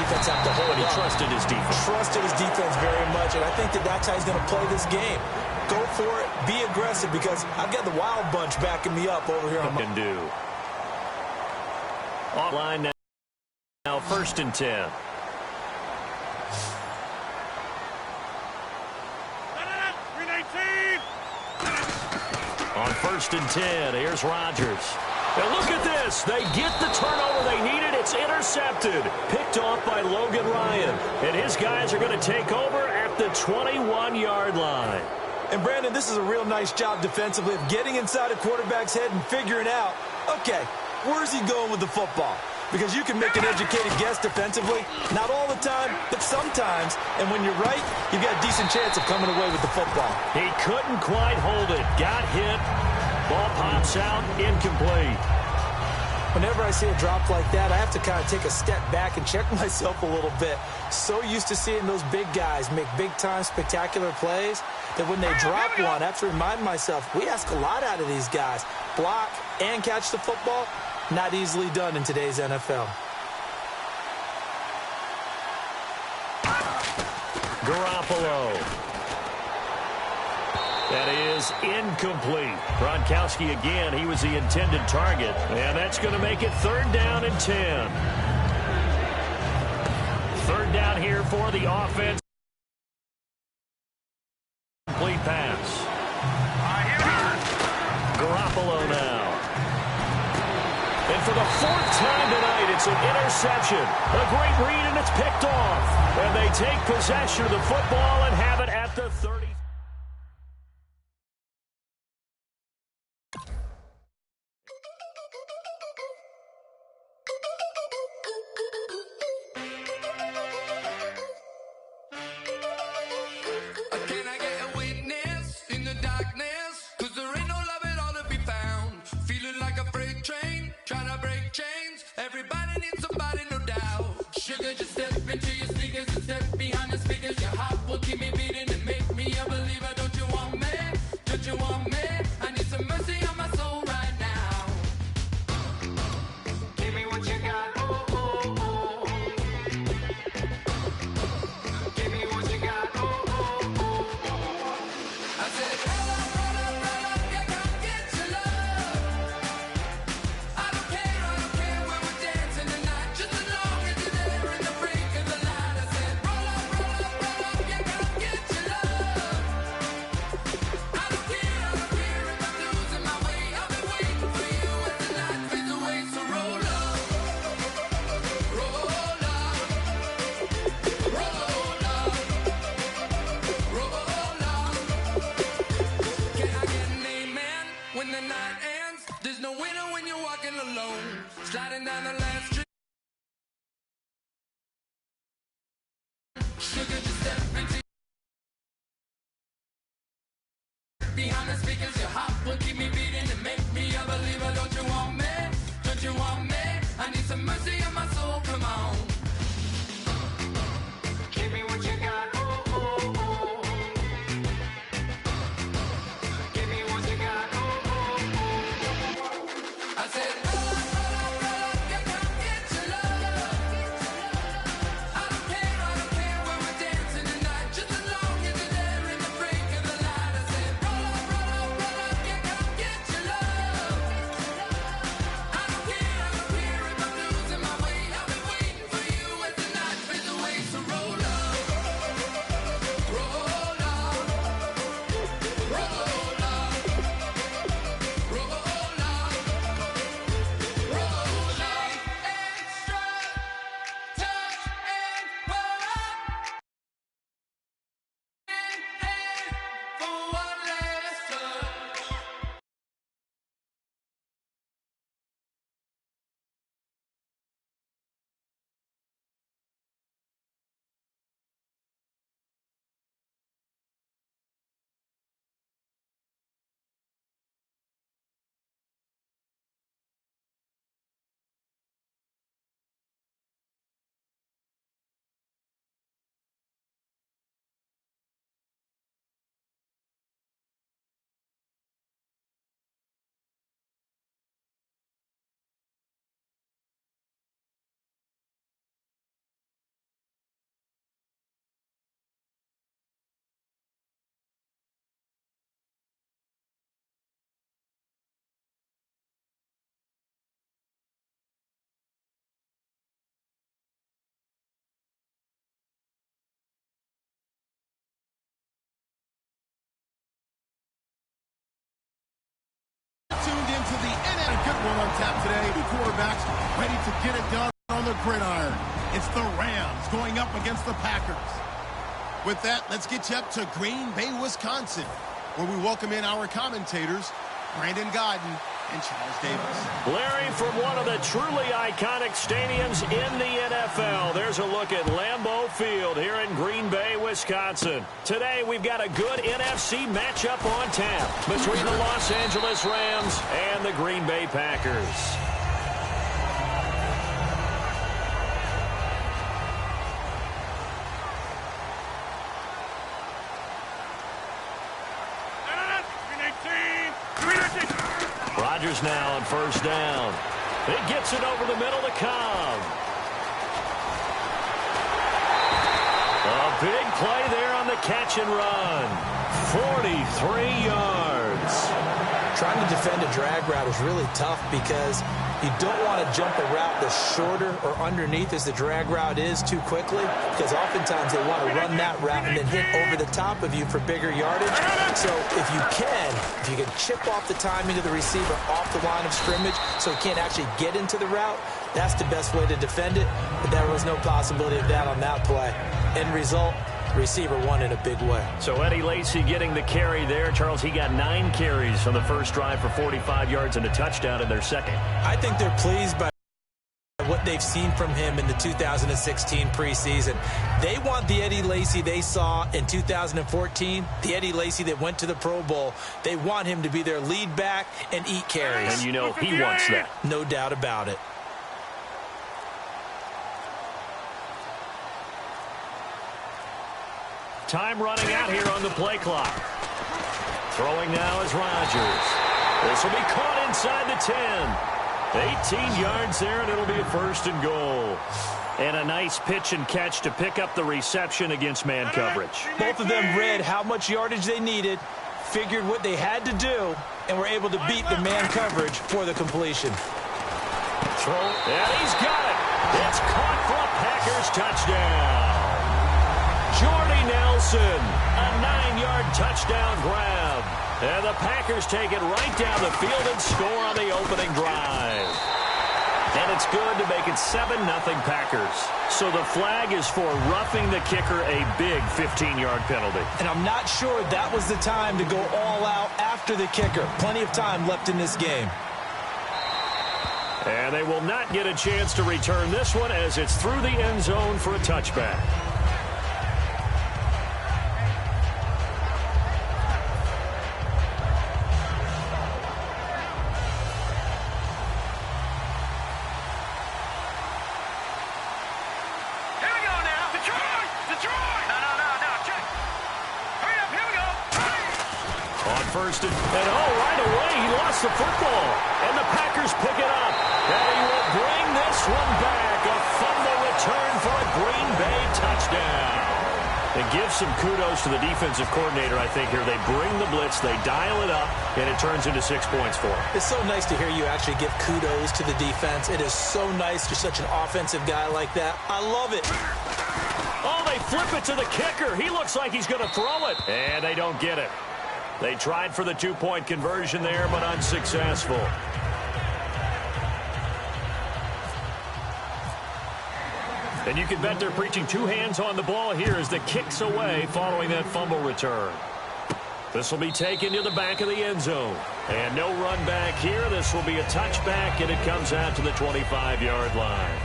defense have to hold But he up. trusted his defense. Trusted his defense very much, and I think that's how he's going to play this game. Go for it, be aggressive, because I've got the wild bunch backing me up over here on my... Can do. Offline now, 1st and 10. On 1st and 10, here's Rodgers. And look at this. They get the turnover they needed. It's intercepted. Picked off by Logan Ryan. And his guys are going to take over at the 21-yard line. And, Brandon, this is a real nice job defensively of getting inside a quarterback's head and figuring out, okay, where's he going with the football? Because you can make an educated guess defensively. Not all the time, but sometimes. And when you're right, you've got a decent chance of coming away with the football. He couldn't quite hold it. Got hit. Ball pops out. Incomplete. Whenever I see a drop like that, I have to kind of take a step back and check myself a little bit. So used to seeing those big guys make big-time spectacular plays that when they drop one, I have to remind myself, we ask a lot out of these guys. Block and catch the football, not easily done in today's NFL. Garoppolo. That is incomplete. Gronkowski again, he was the intended target. And that's going to make it 3rd down and 10. 3rd down here for the offense. Complete pass. Garoppolo now. And for the 4th time tonight, it's an interception. A great read, and it's picked off. And they take possession of the football and have it at the 30. Can I get a witness in the darkness? 'Cause there ain't no love at all to be found. Feeling like a freight train, trying to break chains. Everybody needs somebody, no doubt. Sugar, just step into your sneakers and step behind the speakers. Your heart will keep me beating and make me a believer. get it done on the gridiron. It's the Rams going up against the Packers. With that, let's get you up to Green Bay, Wisconsin, where we welcome in our commentators, Brandon Godden and Charles Davis. Larry, from one of the truly iconic stadiums in the NFL, there's a look at Lambeau Field here in Green Bay, Wisconsin. Today, we've got a good NFC matchup on tap between the Los Angeles Rams and the Green Bay Packers. Rodgers now on first down. It gets it over the middle to Cobb. A big play there on the catch and run. 43 yards. Trying to defend a drag route is really tough because you don't want to jump a route that's shorter or underneath as the drag route is too quickly, because oftentimes they want to run that route and then hit over the top of you for bigger yardage. So if you can chip off the timing of the receiver off the line of scrimmage so he can't actually get into the route, that's the best way to defend it. But there was no possibility of that on that play. End result, receiver won in a big way. So Eddie Lacy getting the carry there. Charles, he got 9 carries on the first drive for 45 yards and a touchdown in their second. I think they're pleased by what they've seen from him in the 2016 preseason. They want the Eddie Lacy they saw in 2014, the Eddie Lacy that went to the Pro Bowl. They want him to be their lead back and eat carries. And you know he wants that. No doubt about it. Time running out here on the play clock. Throwing now is Rodgers. This will be caught inside the 10. 18 yards there, and it'll be a first and goal. And a nice pitch and catch to pick up the reception against man coverage. Both of them read how much yardage they needed, figured what they had to do, and were able to beat the man coverage for the completion. Throw, and he's got it. It's caught for a Packers touchdown. Jordy Nelson, a 9-yard touchdown grab. And the Packers take it right down the field and score on the opening drive. And it's good to make it 7-0 Packers. So the flag is for roughing the kicker, a big 15-yard penalty. And I'm not sure that was the time to go all out after the kicker. Plenty of time left in this game. And they will not get a chance to return this one as it's through the end zone for a touchback. First and right away he lost the football, and the Packers pick it up, and he will bring this one back. A fumble return for a Green Bay touchdown. And give some kudos to the defensive coordinator, I think, here. They bring the blitz, they dial it up, and it turns into 6 points for them. It's so nice to hear you actually give kudos to the defense. It is so nice to such an offensive guy like that. I love it. Oh, they flip it to the kicker. He looks like he's going to throw it, and they don't get it. They tried for the 2-point conversion there, but unsuccessful. And you can bet they're preaching 2 hands on the ball here as the kick's away following that fumble return. This will be taken to the back of the end zone. And no run back here. This will be a touchback, and it comes out to the 25-yard line.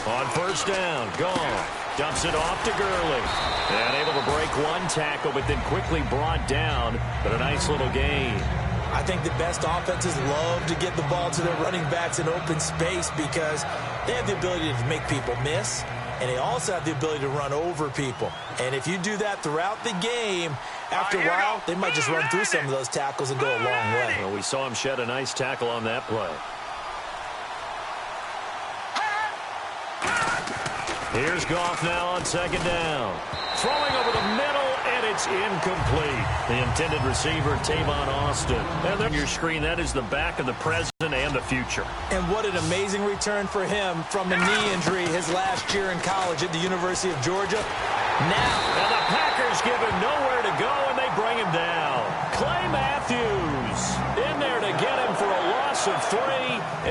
On first down, Goff dumps it off to Gurley. And able to break one tackle, but then quickly brought down. But a nice little gain. I think the best offenses love to get the ball to their running backs in open space because they have the ability to make people miss, and they also have the ability to run over people. And if you do that throughout the game, after a while, they might just run through some of those tackles and go a long way. Well, we saw him shed a nice tackle on that play. Here's Goff now on second down. Throwing over the middle, and it's incomplete. The intended receiver, Tavon Austin. And on your screen, that is the back of the present and the future. And what an amazing return for him from a knee injury his last year in college at the University of Georgia. And the Packers give him nowhere to go, and they bring him down. Clay Matthews in there to get him for a loss of 3,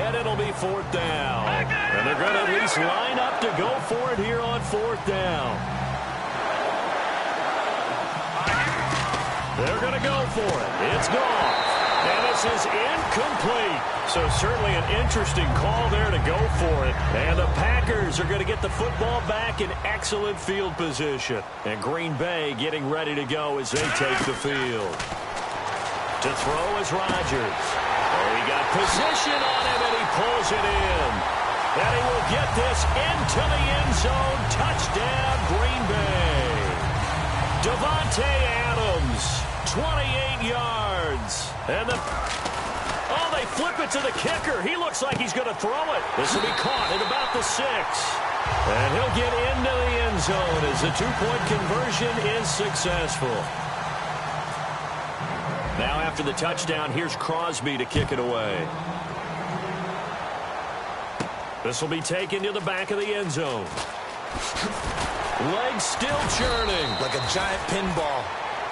and it'll be 4th down. And they're going to at least line up to go for it here on 4th down. They're going to go for it. It's gone. And this is incomplete. So certainly an interesting call there to go for it. And the Packers are going to get the football back in excellent field position. And Green Bay getting ready to go as they take the field. To throw is Rodgers. Oh, he got position on him, and he pulls it in. And he will get this into the end zone. Touchdown, Green Bay. Davante Adams, 28 yards. And they flip it to the kicker. He looks like he's going to throw it. This will be caught at about the 6. And he'll get into the end zone as the 2-point conversion is successful. Now after the touchdown, here's Crosby to kick it away. This will be taken to the back of the end zone. Legs still churning. Like a giant pinball.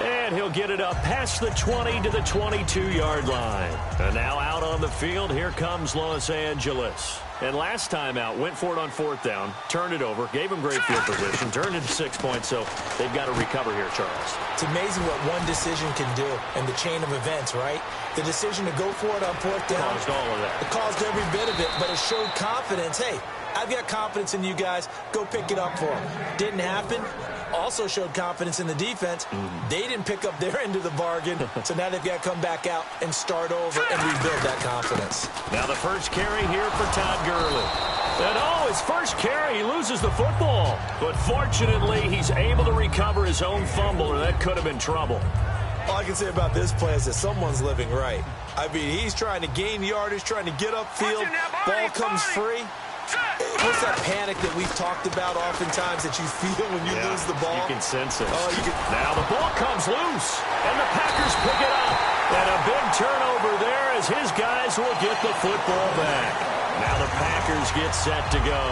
And he'll get it up past the 20 to the 22-yard line. And now out on the field, here comes Los Angeles. And last time out, went for it on 4th down, turned it over, gave him great field position, turned it to 6 points, so they've got to recover here, Charles. It's amazing what one decision can do in the chain of events, right? The decision to go for it on 4th down. Caused all of that. It caused every bit of it, but it showed confidence. Hey, I've got confidence in you guys. Go pick it up for them. Didn't happen. Also showed confidence in the defense. They didn't pick up their end of the bargain, so now they've got to come back out and start over and rebuild that confidence. Now the first carry here for Todd Gurley. And his first carry, he loses the football. But fortunately, he's able to recover his own fumble, or that could have been trouble. All I can say about this play is that someone's living right. I mean, he's trying to gain yardage, trying to get upfield. Ball comes free. What's that panic that we've talked about oftentimes that you feel when you lose the ball? You can sense it. Oh, Now the ball comes loose, and the Packers pick it up. And a big turnover there as his guys will get the football back. Now the Packers get set to go.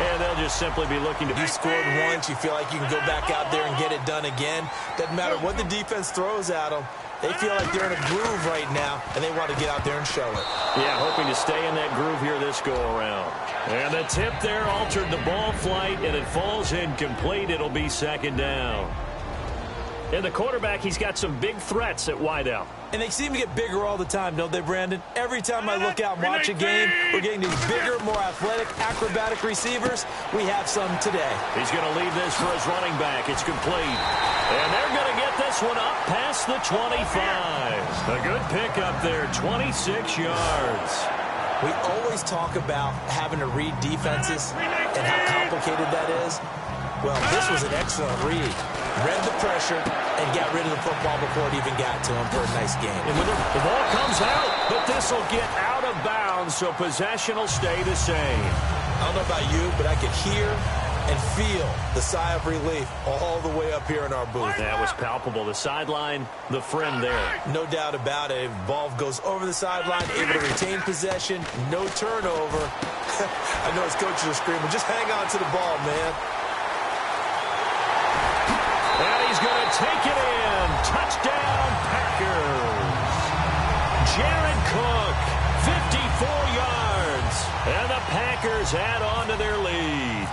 And they'll just simply be looking to... You scored once, you feel like you can go back out there and get it done again. Doesn't matter what the defense throws at them. They feel like they're in a groove right now, and they want to get out there and show it. Yeah, hoping to stay in that groove here this go-around. And the tip there altered the ball flight, and it falls incomplete. It'll be 2nd down. And the quarterback, he's got some big threats at wideout. And they seem to get bigger all the time, don't they, Brandon? Every time I look out and watch a game, we're getting these bigger, more athletic, acrobatic receivers. We have some today. He's going to leave this for his running back. It's complete. And they're going to get this one up past the 25. A good pickup there, 26 yards. We always talk about having to read defenses and how complicated that is. Well, this was an excellent read. Read the pressure and got rid of the football before it even got to him for a nice game. And the ball comes out, but this will get out of bounds, so possession will stay the same. I don't know about you, but I could hear and feel the sigh of relief all the way up here in our booth. That was palpable. The sideline, the friend there. No doubt about it. Ball goes over the sideline, able to retain possession, no turnover. I know his coaches are screaming, just hang on to the ball, man. And he's going to take it in. Touchdown, Packers. Jared Cook, 54 yards. And the Packers add on to their lead.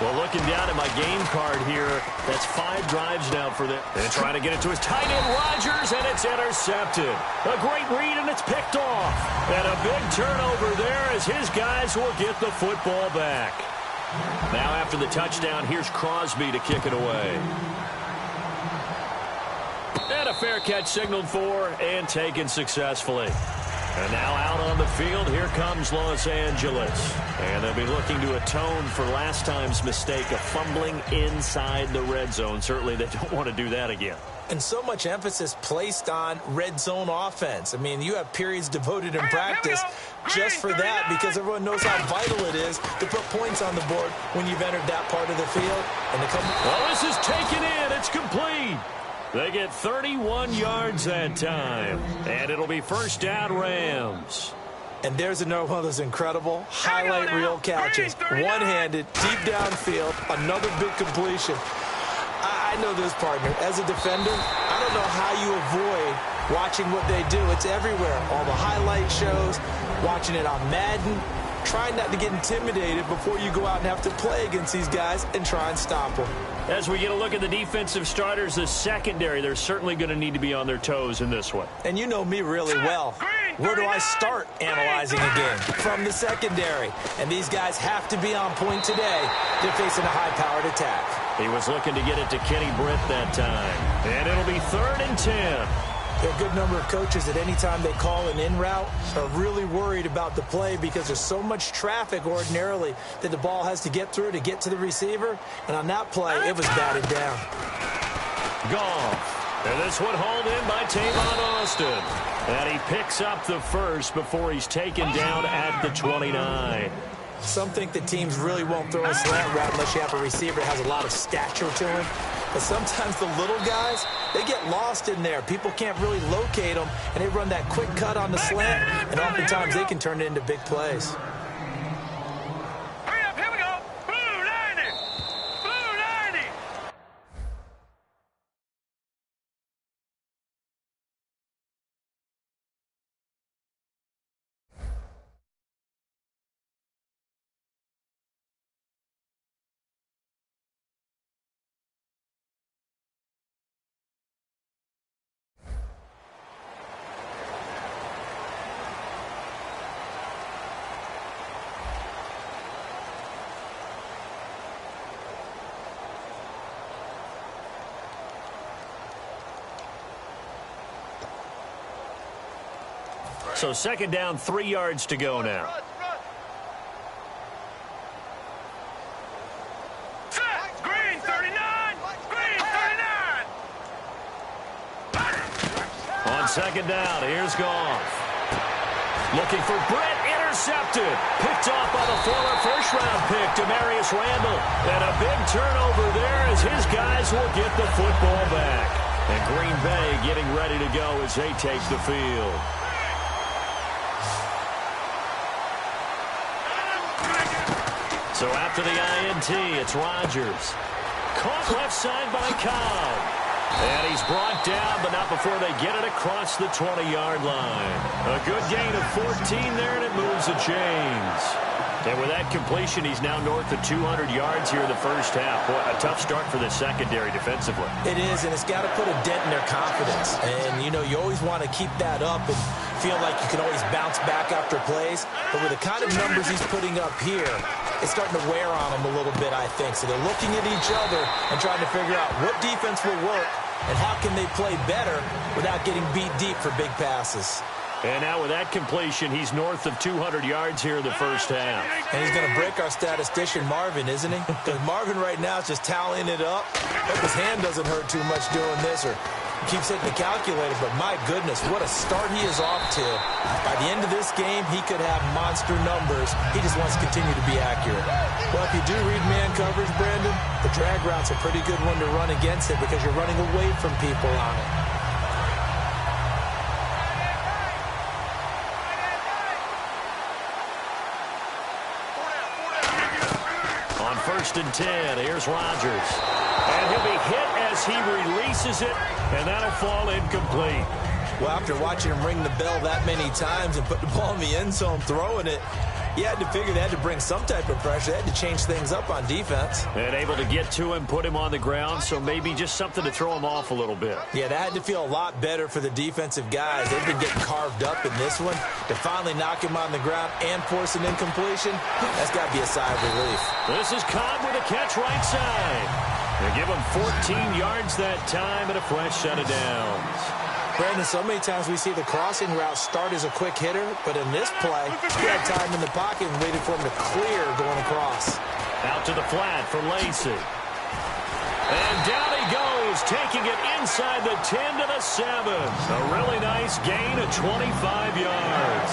Well, looking down at my game card here, that's 5 drives now for them. And trying to get it to his tight end, Rodgers, and it's intercepted. A great read, and it's picked off. And a big turnover there as his guys will get the football back. Now after the touchdown, here's Crosby to kick it away. And a fair catch signaled for and taken successfully. And now out on the field, here comes Los Angeles. And they'll be looking to atone for last time's mistake of fumbling inside the red zone. Certainly they don't want to do that again. And so much emphasis placed on red zone offense. I mean, you have periods devoted in practice just for that because everyone knows how vital it is to put points on the board when you've entered that part of the field. And to come... Well, this is taken in. It's complete. They get 31 yards that time. And it'll be 1st down Rams. And there's another one of those incredible highlight reel catches. One-handed, deep downfield, another big completion. I know this, partner. As a defender, I don't know how you avoid watching what they do. It's everywhere. All the highlight shows, watching it on Madden. Try not to get intimidated before you go out and have to play against these guys and try and stop them. As we get a look at the defensive starters, the secondary, they're certainly going to need to be on their toes in this one. And you know me really well. Where do I start analyzing a game? From the secondary. And these guys have to be on point today. They're facing a high-powered attack. He was looking to get it to Kenny Britt that time. And it'll be 3rd and 10. There are a good number of coaches that any time they call an in route are really worried about the play because there's so much traffic ordinarily that the ball has to get through to get to the receiver. And on that play, it was batted down. Goff. And this one hauled in by Tavon Austin. And he picks up the first before he's taken down at the 29. Some think that teams really won't throw a slant route unless you have a receiver that has a lot of stature to him. But sometimes the little guys, they get lost in there. People can't really locate them, and they run that quick cut on the slant, and oftentimes they can turn it into big plays. Hurry up, here we go. Blue 90. Blue 90. So 2nd down, 3 yards to go now. Green 39. Green 39. On 2nd down, here's Goff. Looking for Britt, intercepted. Picked off by the former first-round pick, Demarius Randall. And a big turnover there as his guys will get the football back. And Green Bay getting ready to go as they take the field. So after the INT, it's Rodgers. Caught left side by Cobb. And he's brought down, but not before they get it across the 20-yard line. A good gain of 14 there, and it moves the chains. And with that completion, he's now north of 200 yards here in the first half. Boy, a tough start for the secondary defensively. It is, and it's got to put a dent in their confidence. And, you know, you always want to keep that up and feel like you can always bounce back after plays. But with the kind of numbers he's putting up here, it's starting to wear on them a little bit, I think. So they're looking at each other and trying to figure out what defense will work and how can they play better without getting beat deep for big passes. And now with that completion, he's north of 200 yards here in the first half. And he's going to break our statistician, Marvin, isn't he? Because Marvin right now is just tallying it up. Hope his hand doesn't hurt too much doing this, or keeps hitting the calculator. But my goodness, what a start he is off to. By the end of this game, he could have monster numbers. He just wants to continue to be accurate. Well, if you do read man coverage, Brandon, the drag route's a pretty good one to run against it because you're running away from people on it. On 1st and 10, here's Rodgers. And he'll be hit as he releases it, and that'll fall incomplete. Well, after watching him ring the bell that many times and put the ball in the end zone throwing it, you had to figure they had to bring some type of pressure. They had to change things up on defense. And able to get to him, put him on the ground, so maybe just something to throw him off a little bit. Yeah, that had to feel a lot better for the defensive guys. They've been getting carved up in this one. To finally knock him on the ground and force an incompletion, that's got to be a sigh of relief. This is Cobb with a catch right side. They give him 14 yards that time and a fresh set of downs. Brandon, so many times we see the crossing route start as a quick hitter, but in this play, he had time in the pocket and waited for him to clear going across. Out to the flat for Lacey. And down he goes, taking it inside the 10 to the 7. A really nice gain of 25 yards.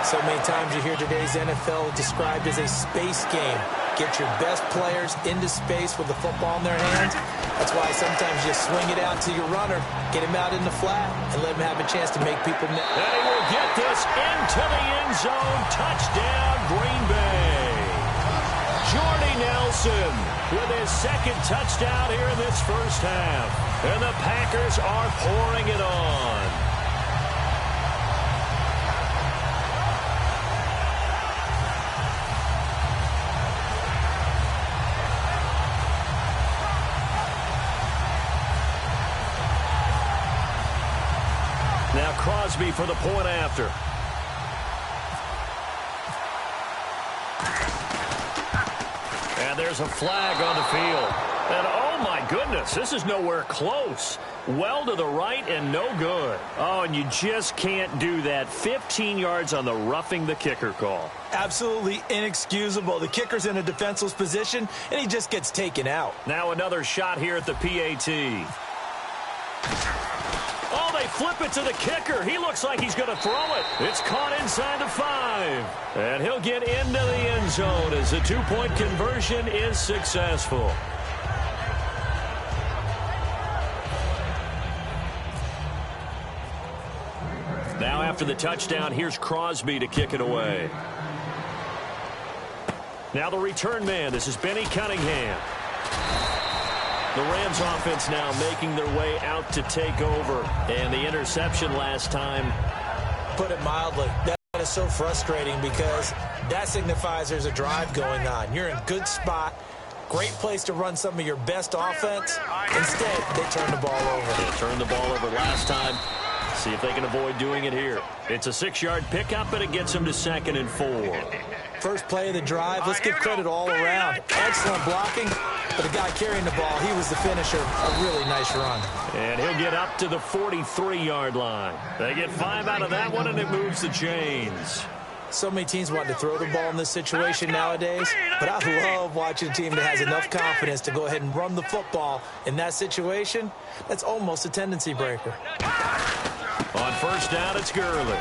So many times you hear today's NFL described as a space game. Get your best players into space with the football in their hands. That's why sometimes you swing it out to your runner, get him out in the flat, and let him have a chance to make people miss. And he will get this into the end zone. Touchdown, Green Bay. Jordy Nelson with his second touchdown here in this first half. And the Packers are pouring it on. Now Crosby for the point after. And there's a flag on the field. And oh my goodness, this is nowhere close. Well to the right and no good. Oh, and you just can't do that. 15 yards on the roughing the kicker call. Absolutely inexcusable. The kicker's in a defenseless position, and he just gets taken out. Now another shot here at the PAT. Oh, they flip it to the kicker. He looks like he's going to throw it. It's caught inside the 5. And he'll get into the end zone as the 2-point conversion is successful. Now after the touchdown, here's Crosby to kick it away. Now the return man. This is Benny Cunningham. The Rams offense now making their way out to take over. And the interception last time. Put it mildly, that is so frustrating because that signifies there's a drive going on. You're in a good spot. Great place to run some of your best offense. Instead, they turn the ball over. They turned the ball over last time. See if they can avoid doing it here. It's a 6-yard pickup, and it gets them to 2nd and 4. First play of the drive. Let's give credit all around. Excellent blocking. But the guy carrying the ball, he was the finisher. A really nice run. And he'll get up to the 43-yard line. They get 5 out of that one, and it moves the chains. So many teams want to throw the ball in this situation nowadays, but I love watching a team that has enough confidence to go ahead and run the football in that situation. That's almost a tendency breaker. On first down, it's Gurley.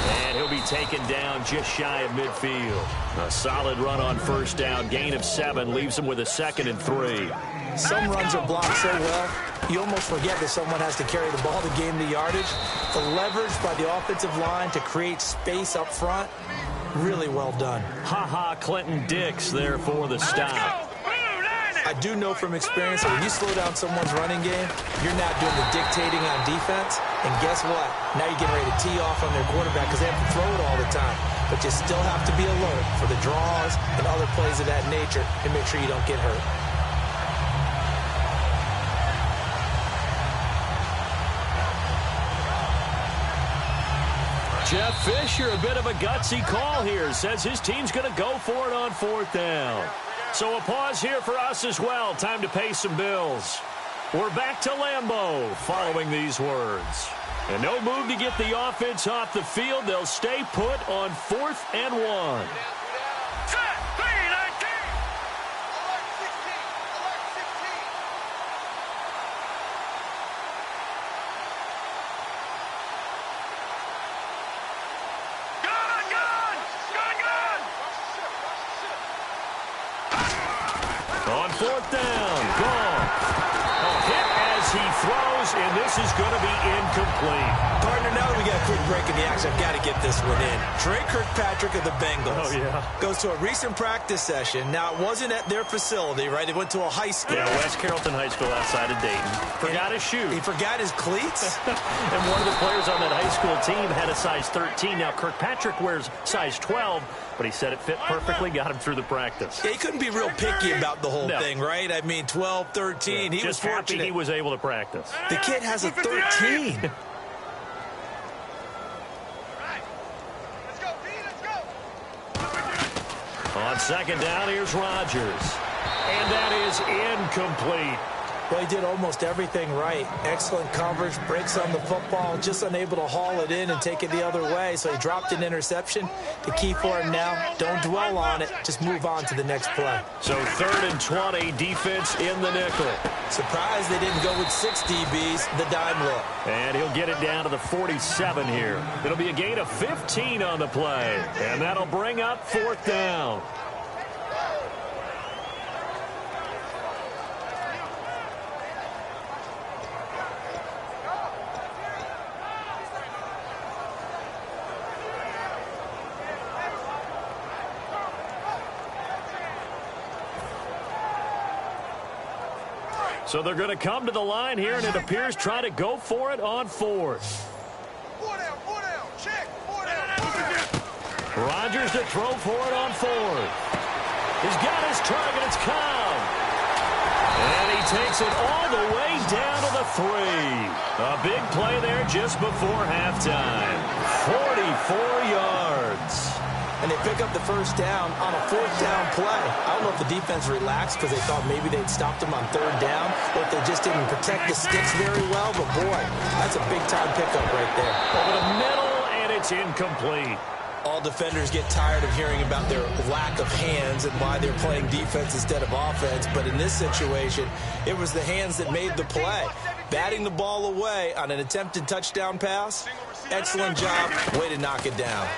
And he'll be taken down just shy of midfield. A solid run on first down. Gain of 7 leaves him with a 2nd and 3. Some runs are blocked so well, you almost forget that someone has to carry the ball to gain the yardage. The leverage by the offensive line to create space up front, really well done. Clinton Dix there for the stop. I do know from experience that when you slow down someone's running game, you're not doing the dictating on defense. And guess what? Now you're getting ready to tee off on their quarterback because they have to throw it all the time. But you still have to be alert for the draws and other plays of that nature and make sure you don't get hurt. Jeff Fisher, a bit of a gutsy call here. Says his team's going to go for it on 4th down. So a pause here for us as well. Time to pay some bills. We're back to Lambeau following these words. And no move to get the offense off the field. They'll stay put on 4th and 1. On 4th down, Goff. A hit as he throws, and this is going to be incomplete. Partner, now that we got a quick break in the action, I've got to get this one in. Trey Kirkpatrick of the Bengals goes to a recent practice session. Now, it wasn't at their facility, right? They went to a high school. Yeah, West Carrollton High School outside of Dayton. Forgot his shoe. He forgot his cleats? And one of the players on that high school team had a size 13. Now, Kirkpatrick wears size 12, but he said it fit perfectly, got him through the practice. Yeah, he couldn't be real picky about the whole thing, right? I mean, 12, 13, he was fortunate. Happy he was able to practice. The kid has a 13. On 2nd down, here's Rodgers. And that is incomplete. Well, he did almost everything right. Excellent coverage, breaks on the football, just unable to haul it in and take it the other way. So he dropped an interception. The key for him now, don't dwell on it. Just move on to the next play. So 3rd and 20, defense in the nickel. Surprised they didn't go with 6 DBs, the dime look. And he'll get it down to the 47 here. It'll be a gain of 15 on the play. And that'll bring up 4th down. So they're going to come to the line here, and it appears try to go for it on fourth. Rodgers to throw for it on fourth. He's got his target. It's Cobb. And he takes it all the way down to the 3. A big play there just before halftime. 44 yards. And they pick up the first down on a fourth down play. I don't know if the defense relaxed because they thought maybe they'd stopped them on third down, or if they just didn't protect the sticks very well. But, boy, that's a big-time pickup right there. Over the middle, and it's incomplete. All defenders get tired of hearing about their lack of hands and why they're playing defense instead of offense. But in this situation, it was the hands that made the play. Batting the ball away on an attempted touchdown pass. Excellent job. Way to knock it down.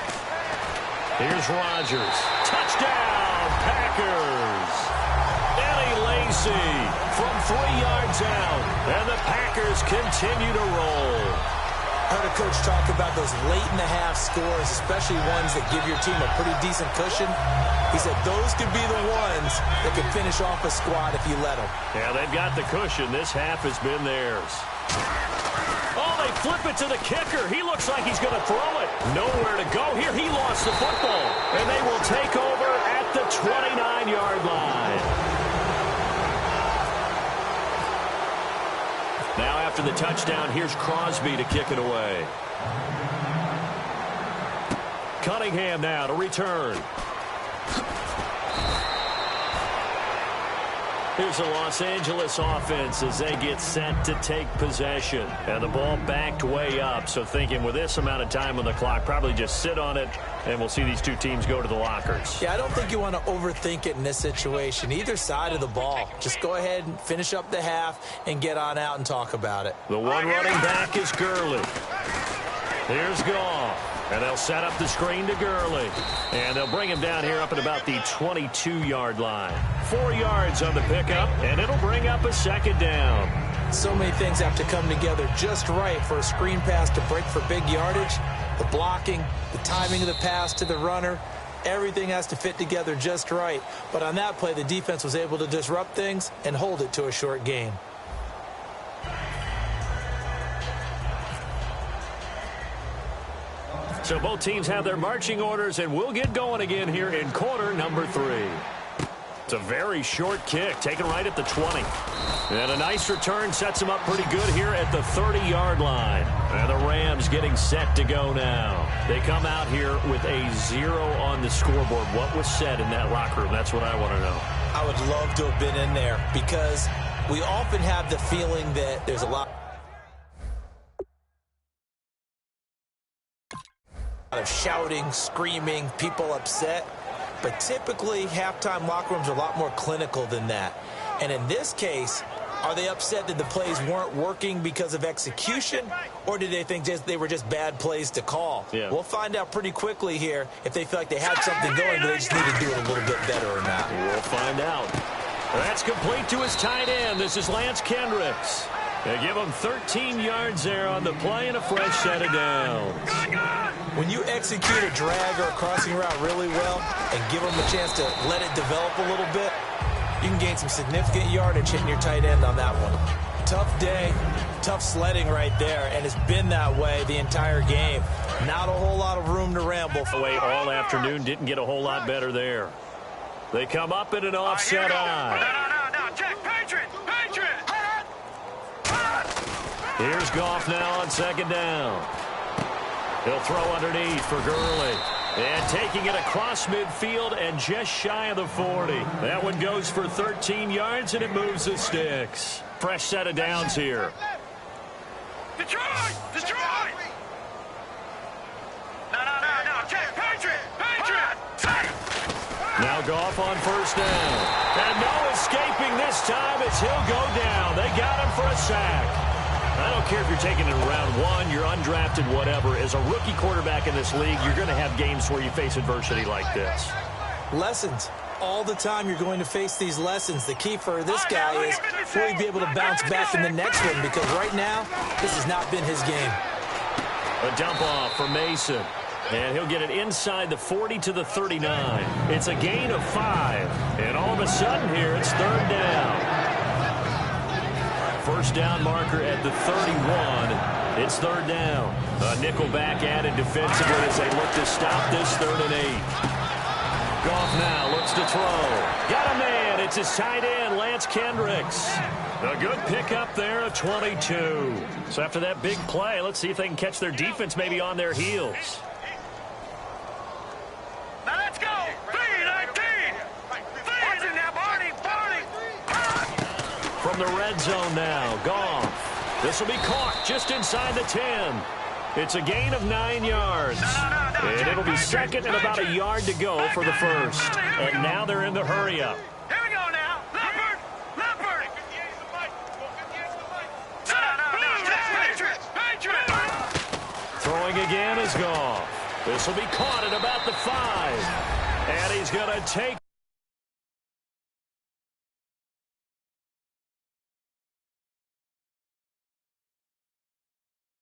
Here's Rodgers. Touchdown, Packers. Eddie Lacy from 3 yards out. And the Packers continue to roll. I heard a coach talk about those late-in-the-half scores, especially ones that give your team a pretty decent cushion. He said those could be the ones that could finish off a squad if you let them. Yeah, they've got the cushion. This half has been theirs. Oh, they flip it to the kicker. He looks like he's going to throw it. Nowhere to go here. He lost the football. And they will take over at the 29-yard line. Now after the touchdown, here's Crosby to kick it away. Cunningham now to return. Here's the Los Angeles offense as they get set to take possession. And the ball backed way up, so thinking with this amount of time on the clock, probably just sit on it, and we'll see these two teams go to the lockers. Yeah, I don't think you want to overthink it in this situation. Either side of the ball. Just go ahead and finish up the half and get on out and talk about it. The one running back is Gurley. Here's Goff. And they'll set up the screen to Gurley. And they'll bring him down here up at about the 22-yard line. 4 yards on the pickup, and it'll bring up a second down. So many things have to come together just right for a screen pass to break for big yardage. The blocking, the timing of the pass to the runner, everything has to fit together just right. But on that play, the defense was able to disrupt things and hold it to a short gain. So both teams have their marching orders, and we'll get going again here in quarter number 3. It's a very short kick, taken right at the 20. And a nice return sets them up pretty good here at the 30-yard line. And the Rams getting set to go now. They come out here with a 0 on the scoreboard. What was said in that locker room? That's what I want to know. I would love to have been in there because we often have the feeling that there's a lot of shouting, screaming, people upset. But typically, halftime locker rooms are a lot more clinical than that. And in this case, are they upset that the plays weren't working because of execution, or did they think they were just bad plays to call? Yeah. We'll find out pretty quickly here if they feel like they had something going, but they just need to do it a little bit better or not. We'll find out. That's complete to his tight end. This is Lance Kendricks. They give him 13 yards there on the play and a fresh set of downs. When you execute a drag or a crossing route really well and give them a chance to let it develop a little bit, you can gain some significant yardage hitting your tight end on that one. Tough day, tough sledding right there, and it's been that way the entire game. Not a whole lot of room to ramble. Away all afternoon, didn't get a whole lot better there. They come up in an offset eye. No, Jack, Patriot! Here's Goff now on second down. He'll throw underneath for Gurley. And taking it across midfield and just shy of the 40. That one goes for 13 yards, and it moves the sticks. Fresh set of downs here. Detroit! No, Jack, Patriot! Now Goff on first down. And no escaping this time as he'll go down. They got him for a sack. I don't care if you're taking it in round 1, you're undrafted, whatever. As a rookie quarterback in this league, you're going to have games where you face adversity like this. Lessons. All the time you're going to face these lessons. The key for this guy is will he be able to bounce back in the next one, because right now, this has not been his game. A dump off for Mason. And he'll get it inside the 40 to the 39. It's a gain of 5. And all of a sudden here, it's third down. first down marker at the 31. It's third down. A nickel back added defensively as they look to stop this 3rd and 8. Goff now looks to throw. Got a man. It's his tight end, Lance Kendricks. A good pickup there at 22. So after that big play, let's see if they can catch their defense maybe on their heels. Now let's go. 3-19. What's in there, Barney? From the red zone now, Goff. This will be caught just inside the 10. It's a gain of 9 yards. And it'll be second and about a yard to go for the first. And now they're in the hurry-up. Here we go now. Leopard. Throwing again is Goff. This will be caught at about the 5. And he's going to take